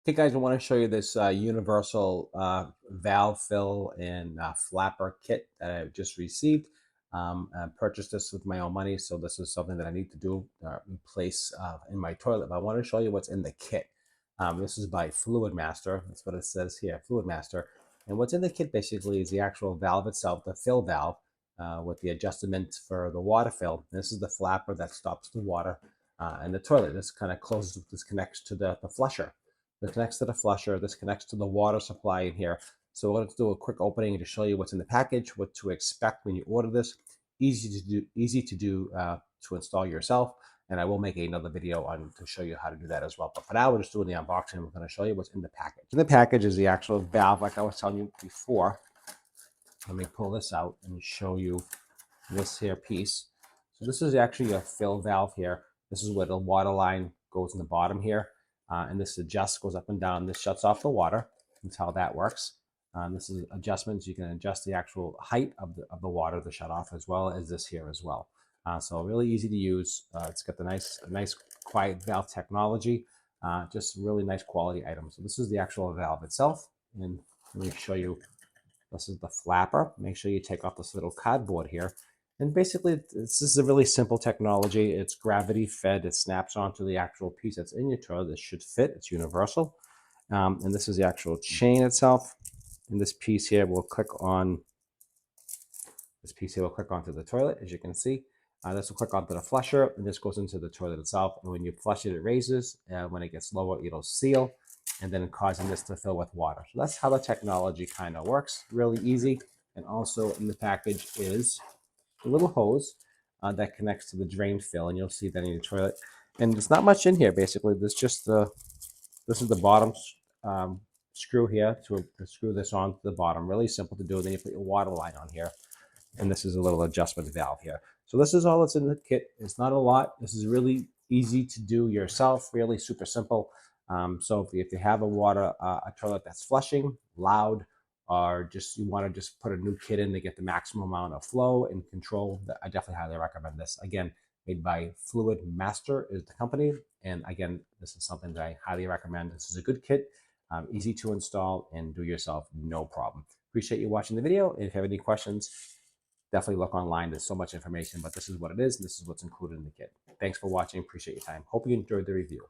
Okay, guys, I want to show you this universal valve fill and flapper kit that I just received. I purchased this with my own money, so this is something that I need to do replace in my toilet. But I want to show you what's in the kit. This is by Fluidmaster. That's what it says here, Fluidmaster. And what's in the kit basically is the actual valve itself, the fill valve, with the adjustment for the water fill. This is the flapper that stops the water in the toilet. This kind of closes, this connects to the flusher. This connects to the flusher. This connects to the water supply in here. So we're going to do a quick opening to show you what's in the package, what to expect when you order this. Easy to do to install yourself. And I will make another video on to show you how to do that as well. But for now, we're just doing the unboxing. We're going to show you what's in the package. In the package is the actual valve, like I was telling you before. Let me pull this out and show you this here piece. So this is actually a fill valve here. This is where the water line goes in the bottom here. And this adjusts, goes up and down. This shuts off the water. That's how that works. This is adjustments. You can adjust the actual height of the water to shut off, as well as this here as well. So really easy to use. It's got the nice quiet valve technology. Just really nice quality item. So this is the actual valve itself. And let me show you. This is the flapper. Make sure you take off this little cardboard here. And basically, this is a really simple technology. It's gravity fed. It snaps onto the actual piece that's in your toilet. This should fit. It's universal. And this is the actual chain itself. And this piece here will click on. This piece here will click onto the toilet, as you can see. This will click onto the flusher, and this goes into the toilet itself. And when you flush it, it raises. When it gets lower, it'll seal, and then causing this to fill with water. So that's how the technology kind of works. Really easy. And also in the package is a little hose that connects to the drain fill, and you'll see that in your toilet. And there's not much in here, basically. This is the bottom screw here to screw this on to the bottom. Really simple to do. Then you put your water line on here, and this is a little adjustment valve here. So this is all that's in the kit. It's not a lot. This is really easy to do yourself. Really super simple. So if you have a toilet that's flushing, loud, or just you want to just put a new kit in to get the maximum amount of flow and control, I definitely highly recommend this. Again, made by Fluidmaster is the company. And again, this is something that I highly recommend. This is a good kit, easy to install and do yourself, no problem. Appreciate you watching the video. And if you have any questions, definitely look online. There's so much information, but this is what it is. And this is what's included in the kit. Thanks for watching. Appreciate your time. Hope you enjoyed the review.